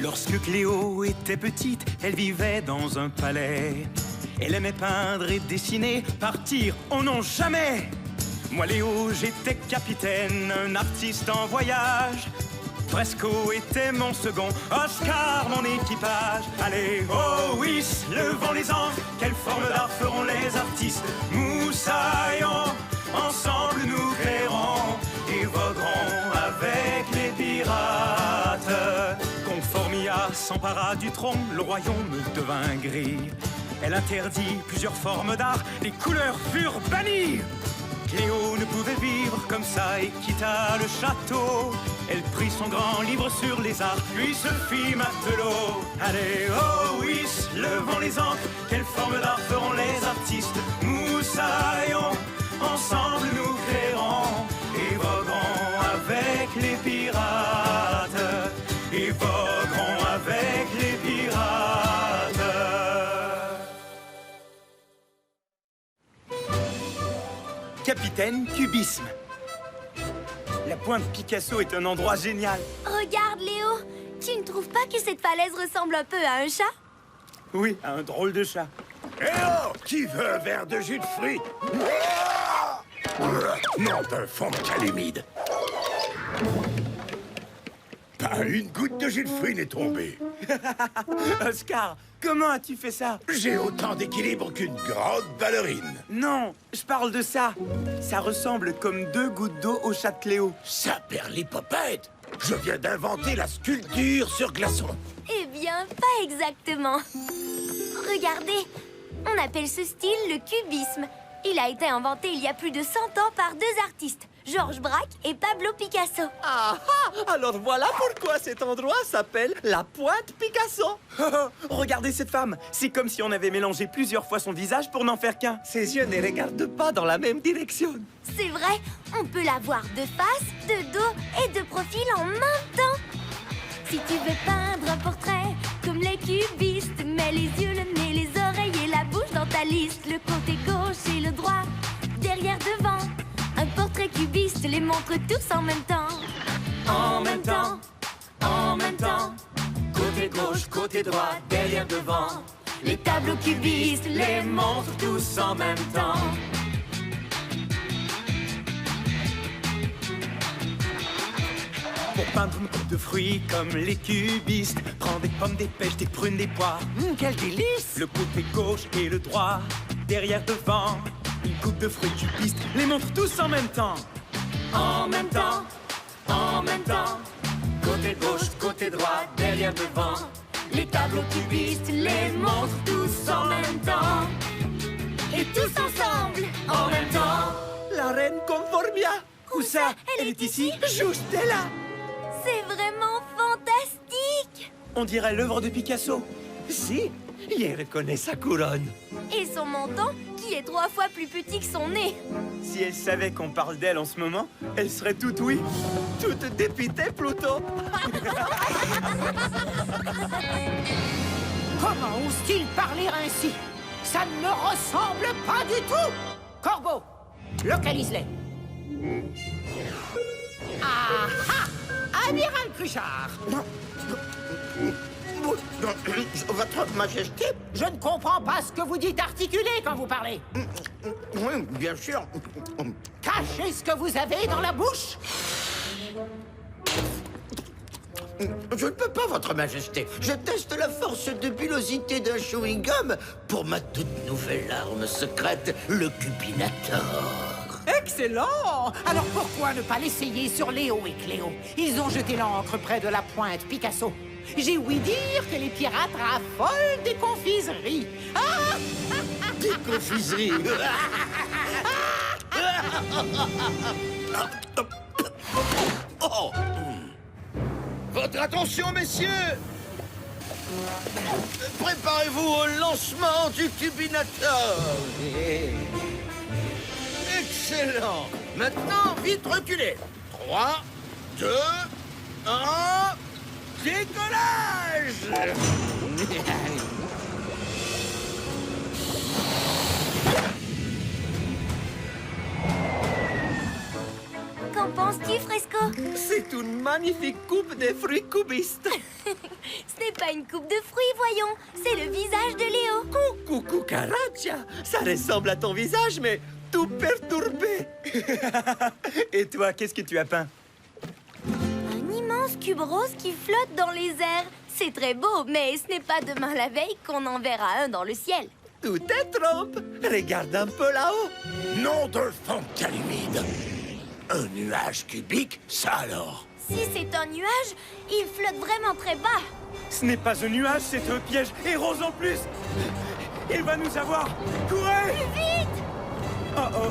Lorsque Cléo était petite, elle vivait dans un palais. Elle aimait peindre et dessiner, partir, oh non, jamais! Moi, Léo, j'étais capitaine, un artiste en voyage. Fresco était mon second, Oscar mon équipage. Allez, oh oui, levons les anges, quelle forme d'art feront les artistes? Moussaillons, ensemble nous créerons et voguerons avec les pirates. Conformia s'empara du trône, le royaume devint gris. Elle interdit plusieurs formes d'art, les couleurs furent bannies. Cléo ne pouvait vivre comme ça et quitta le château. Elle prit son grand livre sur les arts, puis se fit matelot. Allez, oh oui, levons les ancres, quelle forme d'art feront les artistes? Moussaillons, ensemble nous créerons et voguerons avec les pirates. Et voguerons avec les pirates. Capitaine Cubisme. La pointe Picasso est un endroit génial. Regarde, Léo. Tu ne trouves pas que cette falaise ressemble un peu à un chat? Oui, à un drôle de chat. Eh oh! Qui veut un verre de jus de fruits? Non, d'un fond de calémide. Pas une goutte de jus de fruits n'est tombée. Oscar, comment as-tu fait ça? J'ai autant d'équilibre qu'une grande ballerine. Non, je parle de ça. Ça ressemble comme 2 gouttes d'eau au chat de Cléo. Ça perd l'hypopète. Je viens d'inventer la sculpture sur glaçon. Eh bien, pas exactement. Regardez, on appelle ce style le cubisme. Il a été inventé il y a plus de 100 ans par 2 artistes, Georges Braque et Pablo Picasso. Ah ah! Alors voilà pourquoi cet endroit s'appelle la pointe Picasso. Regardez cette femme. C'est comme si on avait mélangé plusieurs fois son visage pour n'en faire qu'un. Ses yeux ne regardent pas dans la même direction. C'est vrai, on peut la voir de face, de dos et de profil en même temps. Si tu veux peindre un portrait comme les cubistes, mets les yeux, le nez, les oreilles et la bouche dans ta liste. Le côté gauche et le droit, derrière, devant. Un portrait cubiste les montre tous en même temps. En même temps, en même temps. Côté gauche, côté droit, derrière, devant. Les tableaux cubistes les montrent tous en même temps. Pour peindre une coupe de fruits comme les cubistes, prends des pommes, des pêches, des prunes, des poires. Quel délice! Le côté gauche et le droit, derrière, devant. Une coupe de fruits cubistes les montre tous en même temps. En même temps, en même temps. Côté gauche, côté droit, derrière, devant. Les tableaux cubistes les montrent tous en même temps. et tous ensemble. En même temps. La reine Conformia. Où ça? Elle est ici? Juste là. C'est vraiment fantastique. On dirait l'œuvre de Picasso. Si, il reconnaît sa couronne. Et son menton, qui est 3 fois plus petit que son nez. Si elle savait qu'on parle d'elle en ce moment, elle serait toute oui. Toute dépitée, Pluto. Comment ose-t-il parler ainsi? Ça ne me ressemble pas du tout! Corbeau, localise-les. Ah ah! Amiral Cruchard! Votre Majesté? Je ne comprends pas ce que vous dites articulé quand vous parlez. Oui, bien sûr. Cachez ce que vous avez dans la bouche. Je ne peux pas, Votre Majesté. Je teste la force de pilosité d'un chewing-gum pour ma toute nouvelle arme secrète, le Cupinator. Excellent! Alors pourquoi ne pas l'essayer sur Léo et Cléo? Ils ont jeté l'encre près de la pointe Picasso. J'ai ouï dire que les pirates raffolent des confiseries. Ah! Des confiseries. Oh! Votre attention, messieurs! Préparez-vous au lancement du Cupinator. Excellent! Maintenant, vite reculez. 3, 2, 1... Décollage! Quand Qu'en penses-tu, Fresco? C'est une magnifique coupe de fruits cubistes. Ce n'est pas une coupe de fruits, voyons. C'est le visage de Léo. Coucou, cucaracha. Ça ressemble à ton visage, mais tout perturbé. Et toi, qu'est-ce que tu as peint? Un immense cube rose qui flotte dans les airs. C'est très beau, mais ce n'est pas demain la veille qu'on en verra un dans le ciel. Tout est trompe. Regarde un peu là-haut. Nom d'un fond calumide. Un nuage cubique, ça alors? Si c'est un nuage, il flotte vraiment très bas. Ce n'est pas un nuage, c'est un piège. Et Rose en plus. Il va nous avoir. Courez! Plus vite! Oh.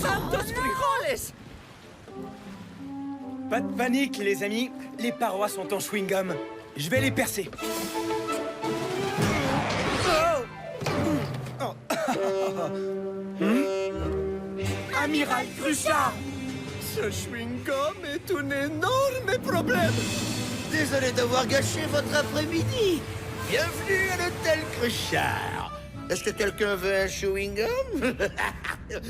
Santos frijoles. Pas de panique, les amis. Les parois sont en chewing-gum. Je vais les percer. Oh. Amiral Cruchard! Ce chewing-gum est un énorme problème. Désolé d'avoir gâché votre après-midi. Bienvenue à l'hôtel Cruchard. Est-ce que quelqu'un veut un chewing-gum?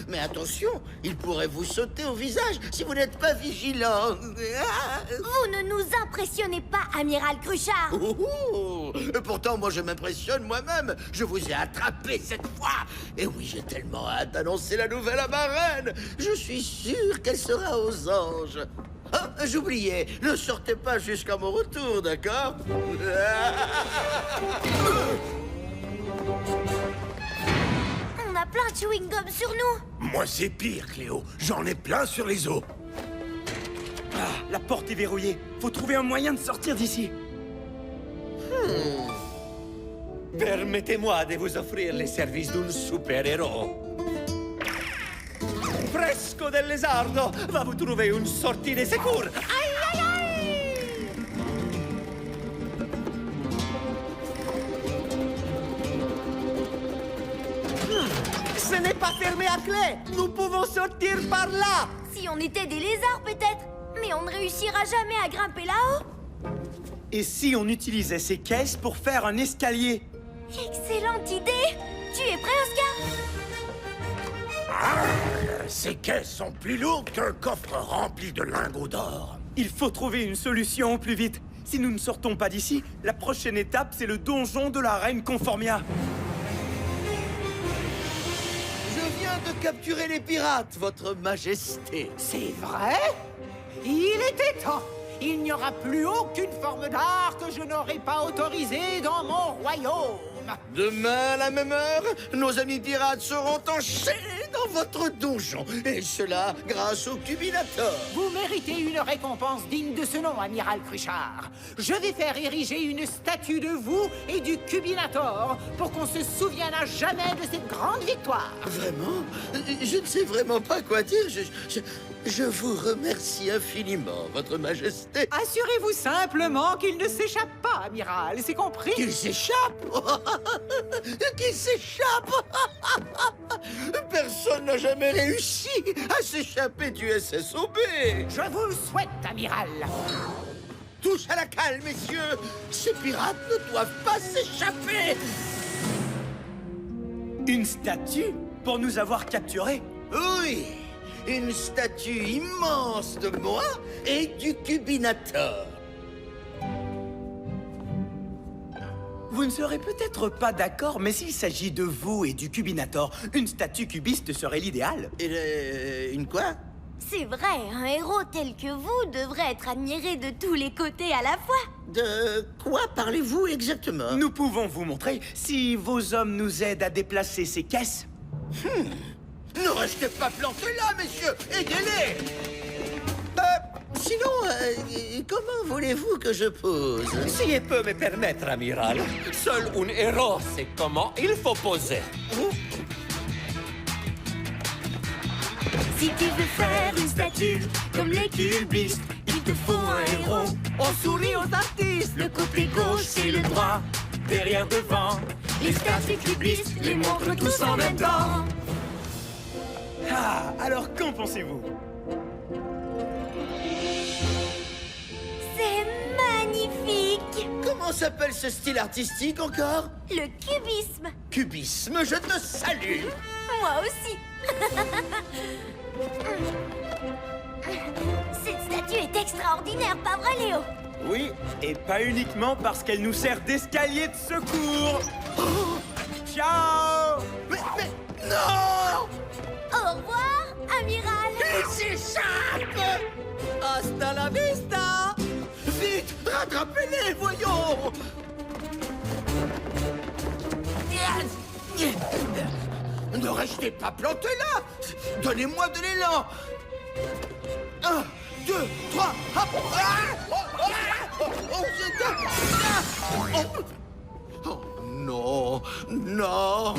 Mais attention, il pourrait vous sauter au visage si vous n'êtes pas vigilant. Vous ne nous impressionnez pas, Amiral Cruchard. Ouhou. Pourtant, moi, je m'impressionne moi-même. Je vous ai attrapé cette fois. Et oui, j'ai tellement hâte d'annoncer la nouvelle à ma reine. Je suis sûr qu'elle sera aux anges. Ah, j'oubliais, ne sortez pas jusqu'à mon retour, d'accord? On a plein de chewing-gum sur nous. Moi, c'est pire, Cléo. J'en ai plein sur les os. Ah, la porte est verrouillée. Faut trouver un moyen de sortir d'ici. Permettez-moi de vous offrir les services d'un super-héros. Fresco del Lézardo va vous trouver une sortie de secours. Aïe, aïe, aïe! Ce n'est pas fermé à clé. Nous pouvons sortir par là. Si on était des lézards, peut-être. Mais on ne réussira jamais à grimper là-haut. Et si on utilisait ces caisses pour faire un escalier? Excellente idée. Tu es prêt, Oscar? Ces caisses sont plus lourdes qu'un coffre rempli de lingots d'or. Il faut trouver une solution au plus vite. Si nous ne sortons pas d'ici, la prochaine étape, c'est le donjon de la reine Conformia. Je viens de capturer les pirates, votre majesté. C'est vrai? Il était temps. Il n'y aura plus aucune forme d'art que je n'aurai pas autorisée dans mon royaume. Demain, à la même heure, nos amis pirates seront enchaînés dans votre donjon. Et cela grâce au Cubinator. Vous méritez une récompense digne de ce nom, Amiral Cruchard. Je vais faire ériger une statue de vous et du Cubinator pour qu'on se souvienne à jamais de cette grande victoire. Vraiment? Je ne sais vraiment pas quoi dire. Je vous remercie infiniment, votre majesté. Assurez-vous simplement qu'il ne s'échappe pas, Amiral, c'est compris? Qu'il s'échappe? Qu'il s'échappe? Personne n'a jamais réussi à s'échapper du SSOB. Je vous le souhaite, Amiral. Tous à la cale, messieurs. Ces pirates ne doivent pas s'échapper. Une statue pour nous avoir capturés? Oui, une statue immense de moi et du Cubinator. Vous ne serez peut-être pas d'accord, mais s'il s'agit de vous et du Cubinator, une statue cubiste serait l'idéal. Et une quoi? C'est vrai, un héros tel que vous devrait être admiré de tous les côtés à la fois. De quoi parlez-vous exactement? Nous pouvons vous montrer si vos hommes nous aident à déplacer ces caisses. Ne restez pas plantés là, messieurs. Aidez-les. Sinon, comment voulez-vous que je pose? Si je peux me permettre, Amiral, seul un héros sait comment il faut poser. Si tu veux faire une statue comme les cubistes, il te faut un héros. On sourit aux artistes. Le côté gauche, c'est le droit. Derrière, devant. Les statues cubistes les montrent tous en même temps. Ah, alors qu'en pensez-vous? C'est magnifique. Comment s'appelle ce style artistique encore? Le cubisme. Cubisme, je te salue. Moi aussi. Cette statue est extraordinaire, pas vrai, Léo? Oui, et pas uniquement parce qu'elle nous sert d'escalier de secours. Ciao! Mais non! Au revoir, amiral. Il s'échappe! Hasta la vista! Vite, rattrapez-les, voyons! Ne restez pas plantés là! Donnez-moi de l'élan! 1, 2, 3, hop! Ah! Oh, oh, non, non,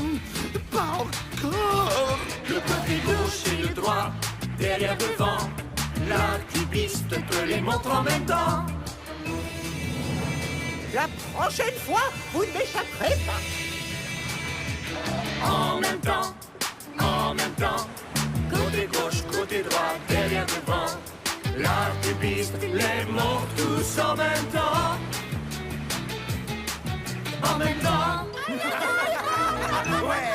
pas encore! Le côté gauche et le droit, derrière devant. L'arcubiste te les montre en même temps. La prochaine fois, vous ne m'échapperez pas. En même temps, côté gauche, côté droit, derrière devant. L'arcubiste les montre tous en même temps. En même temps. Ouais!